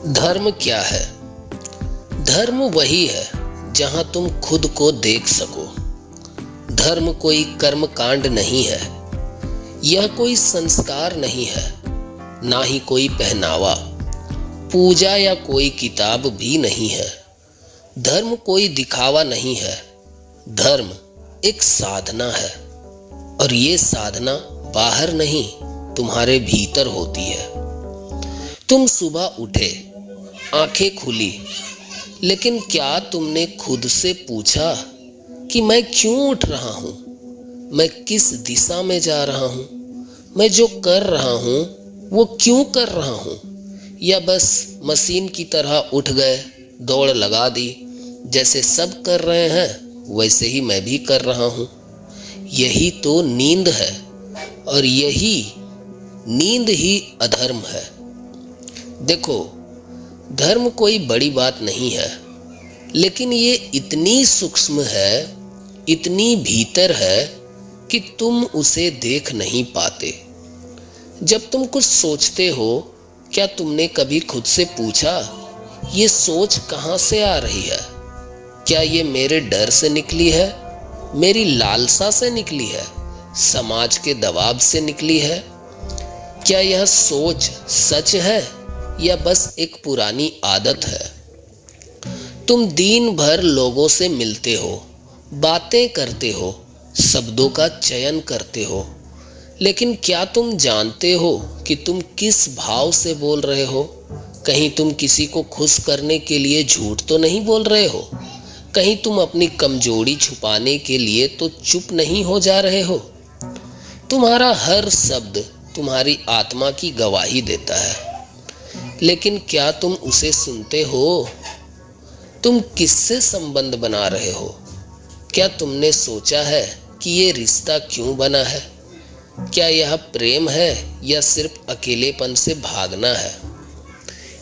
धर्म क्या है? धर्म वही है जहां तुम खुद को देख सको। धर्म कोई कर्म कांड नहीं है, यह कोई संस्कार नहीं है, ना ही कोई पहनावा, पूजा या कोई किताब भी नहीं है। धर्म कोई दिखावा नहीं है, धर्म एक साधना है और ये साधना बाहर नहीं तुम्हारे भीतर होती है। तुम सुबह उठे, आंखें खुली, लेकिन क्या तुमने खुद से पूछा कि मैं क्यों उठ रहा हूं? मैं किस दिशा में जा रहा हूं? मैं जो कर रहा हूं वो क्यों कर रहा हूं? या बस मशीन की तरह उठ गए, दौड़ लगा दी, जैसे सब कर रहे हैं वैसे ही मैं भी कर रहा हूं। यही तो नींद है और यही नींद ही अधर्म है। देखो, धर्म कोई बड़ी बात नहीं है, लेकिन ये इतनी सूक्ष्म है, इतनी भीतर है कि तुम उसे देख नहीं पाते। जब तुम कुछ सोचते हो, क्या तुमने कभी खुद से पूछा ये सोच कहां से आ रही है? क्या ये मेरे डर से निकली है, मेरी लालसा से निकली है, समाज के दबाव से निकली है? क्या यह सोच सच है या बस एक पुरानी आदत है? तुम दिन भर लोगों से मिलते हो, बातें करते हो, शब्दों का चयन करते हो, लेकिन क्या तुम जानते हो कि तुम किस भाव से बोल रहे हो? कहीं तुम किसी को खुश करने के लिए झूठ तो नहीं बोल रहे हो? कहीं तुम अपनी कमजोरी छुपाने के लिए तो चुप नहीं हो जा रहे हो? तुम्हारा हर शब्द तुम्हारी आत्मा की गवाही देता है, लेकिन क्या तुम उसे सुनते हो? तुम किससे संबंध बना रहे हो? क्या तुमने सोचा है कि ये रिश्ता क्यों बना है? क्या यह प्रेम है या सिर्फ अकेलेपन से भागना है?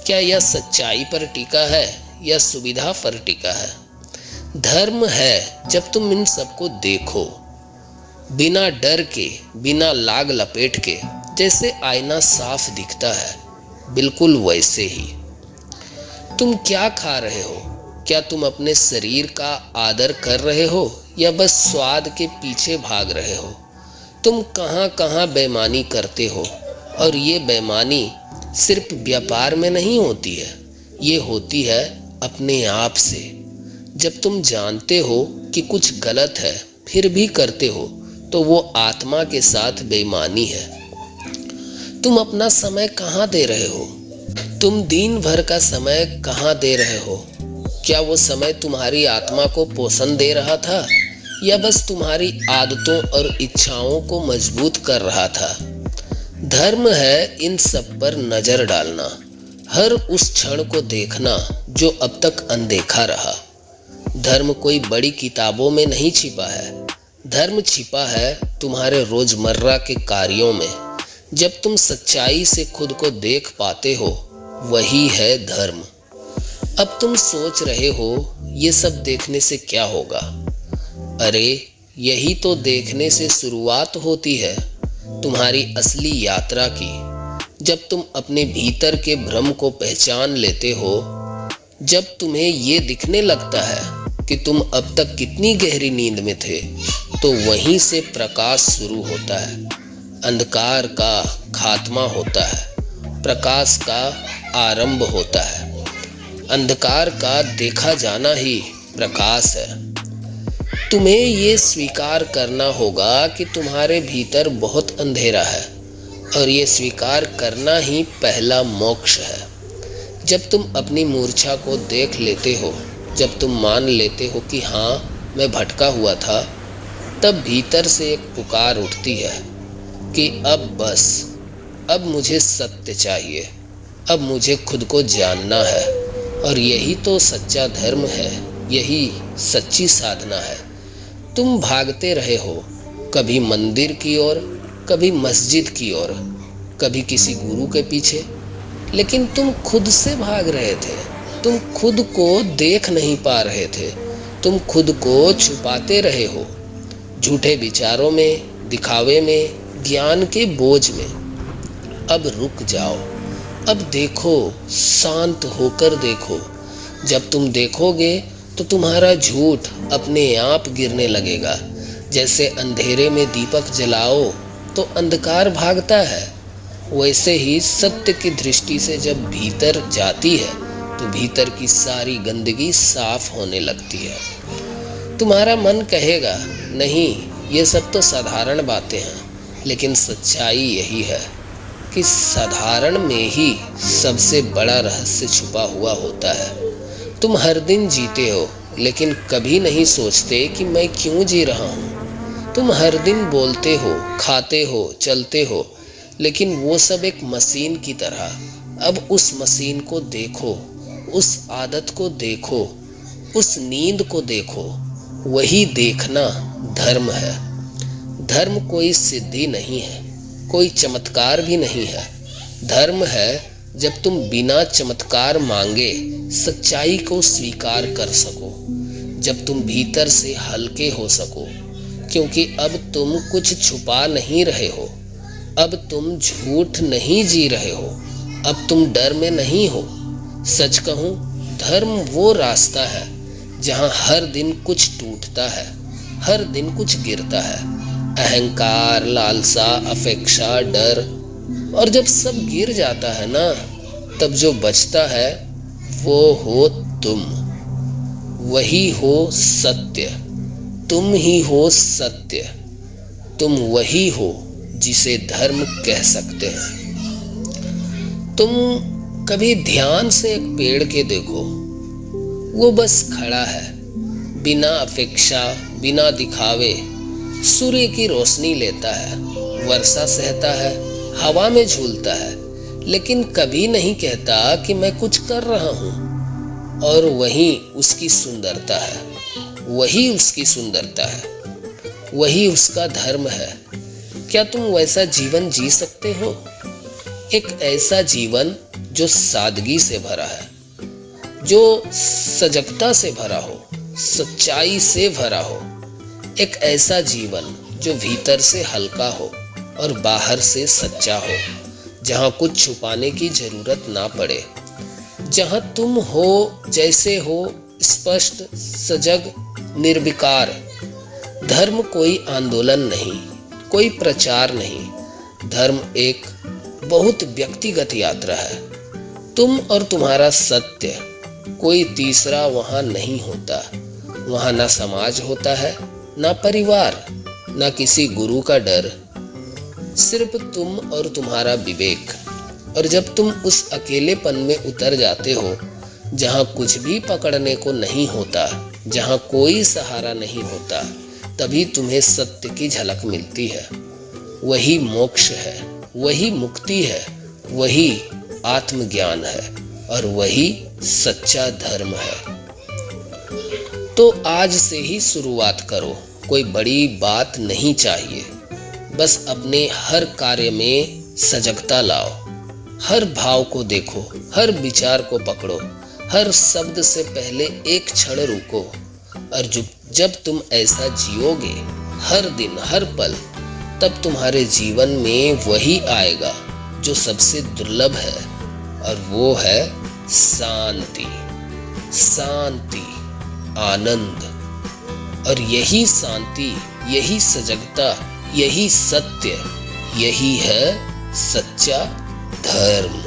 क्या यह सच्चाई पर टिका है या सुविधा पर टिका है? धर्म है जब तुम इन सबको देखो, बिना डर के, बिना लाग लपेट के, जैसे आईना साफ दिखता है, बिल्कुल वैसे ही। तुम क्या खा रहे हो? क्या तुम अपने शरीर का आदर कर रहे हो या बस स्वाद के पीछे भाग रहे हो? तुम कहां कहां बेईमानी करते हो, और ये बेईमानी सिर्फ व्यापार में नहीं होती है, ये होती है अपने आप से। जब तुम जानते हो कि कुछ गलत है फिर भी करते हो, तो वो आत्मा के साथ बेईमानी है। तुम अपना समय कहां दे रहे हो? तुम दिन भर का समय कहां दे रहे हो? क्या वो समय तुम्हारी आत्मा को पोषण दे रहा था या बस तुम्हारी आदतों और इच्छाओं को मजबूत कर रहा था? धर्म है इन सब पर नजर डालना, हर उस क्षण को देखना जो अब तक अनदेखा रहा। धर्म कोई बड़ी किताबों में नहीं छिपा है, धर्म छिपा है तुम्हारे रोजमर्रा के कार्यों में। जब तुम सच्चाई से खुद को देख पाते हो, वही है धर्म। अब तुम सोच रहे हो ये सब देखने से क्या होगा? अरे, यही तो देखने से शुरुआत होती है तुम्हारी असली यात्रा की। जब तुम अपने भीतर के भ्रम को पहचान लेते हो, जब तुम्हें ये दिखने लगता है कि तुम अब तक कितनी गहरी नींद में थे, तो वहीं से प्रकाश शुरू होता है। अंधकार का खात्मा होता है, प्रकाश का आरंभ होता है। अंधकार का देखा जाना ही प्रकाश है। तुम्हें ये स्वीकार करना होगा कि तुम्हारे भीतर बहुत अंधेरा है, और ये स्वीकार करना ही पहला मोक्ष है। जब तुम अपनी मूर्छा को देख लेते हो, जब तुम मान लेते हो कि हाँ, मैं भटका हुआ था, तब भीतर से एक पुकार उठती है कि अब बस, अब मुझे सत्य चाहिए, अब मुझे खुद को जानना है। और यही तो सच्चा धर्म है, यही सच्ची साधना है। तुम भागते रहे हो, कभी मंदिर की ओर, कभी मस्जिद की ओर, कभी किसी गुरु के पीछे, लेकिन तुम खुद से भाग रहे थे। तुम खुद को देख नहीं पा रहे थे, तुम खुद को छुपाते रहे हो, झूठे विचारों में, दिखावे में, ज्ञान के बोझ में। अब रुक जाओ, अब देखो, शांत होकर देखो। जब तुम देखोगे तो तुम्हारा झूठ अपने आप गिरने लगेगा। जैसे अंधेरे में दीपक जलाओ तो अंधकार भागता है, वैसे ही सत्य की दृष्टि से जब भीतर जाती है तो भीतर की सारी गंदगी साफ होने लगती है। तुम्हारा मन कहेगा, नहीं, ये सब तो साधारण बातें हैं, लेकिन सच्चाई यही है कि साधारण में ही सबसे बड़ा रहस्य छुपा हुआ होता है। तुम हर दिन जीते हो, लेकिन कभी नहीं सोचते कि मैं क्यों जी रहा हूँ। तुम हर दिन बोलते हो, खाते हो, चलते हो, लेकिन वो सब एक मशीन की तरह। अब उस मशीन को देखो, उस आदत को देखो, उस नींद को देखो। वही देखना धर्म है। धर्म कोई सिद्धि नहीं है, कोई चमत्कार भी नहीं है। धर्म है जब तुम बिना चमत्कार मांगे सच्चाई को स्वीकार कर सको, जब तुम भीतर से हल्के हो सको, क्योंकि अब तुम कुछ छुपा नहीं रहे हो, अब तुम झूठ नहीं जी रहे हो, अब तुम डर में नहीं हो। सच कहूं, धर्म वो रास्ता है जहां हर दिन कुछ टूटता है, हर दिन कुछ गिरता है। अहंकार, लालसा, अपेक्षा, डर, और जब सब गिर जाता है ना, तब जो बचता है वो हो तुम। वही हो सत्य, तुम ही हो सत्य। तुम वही हो जिसे धर्म कह सकते हैं। तुम कभी ध्यान से एक पेड़ के देखो, वो बस खड़ा है, बिना अपेक्षा, बिना दिखावे। सूर्य की रोशनी लेता है, वर्षा सहता है, हवा में झूलता है, लेकिन कभी नहीं कहता कि मैं कुछ कर रहा हूँ। और वही उसकी सुंदरता है, वही उसकी सुंदरता है, वही उसका धर्म है। क्या तुम वैसा जीवन जी सकते हो? एक ऐसा जीवन जो सादगी से भरा है, जो सजगता से भरा हो, सच्चाई से भरा हो। एक ऐसा जीवन जो भीतर से हल्का हो और बाहर से सच्चा हो, जहां कुछ छुपाने की जरूरत ना पड़े, जहां तुम हो जैसे हो, स्पष्ट, सजग, निर्विकार। धर्म कोई आंदोलन नहीं, कोई प्रचार नहीं। धर्म एक बहुत व्यक्तिगत यात्रा है। तुम और तुम्हारा सत्य, कोई तीसरा वहां नहीं होता। वहां ना समाज होता है, ना परिवार, ना किसी गुरु का डर, सिर्फ तुम और तुम्हारा विवेक। और जब तुम उस अकेलेपन में उतर जाते हो, जहां कुछ भी पकड़ने को नहीं होता, जहां कोई सहारा नहीं होता, तभी तुम्हें सत्य की झलक मिलती है। वही मोक्ष है, वही मुक्ति है, वही आत्मज्ञान है, और वही सच्चा धर्म है। तो आज से ही शुरुआत करो। कोई बड़ी बात नहीं चाहिए, बस अपने हर कार्य में सजगता लाओ। हर भाव को देखो, हर विचार को पकड़ो, हर शब्द से पहले एक क्षण रुको। और जब तुम ऐसा जियोगे, हर दिन, हर पल, तब तुम्हारे जीवन में वही आएगा जो सबसे दुर्लभ है, और वो है शांति, शांति, आनंद। और यही शांति, यही सजगता, यही सत्य, यही है सच्चा धर्म।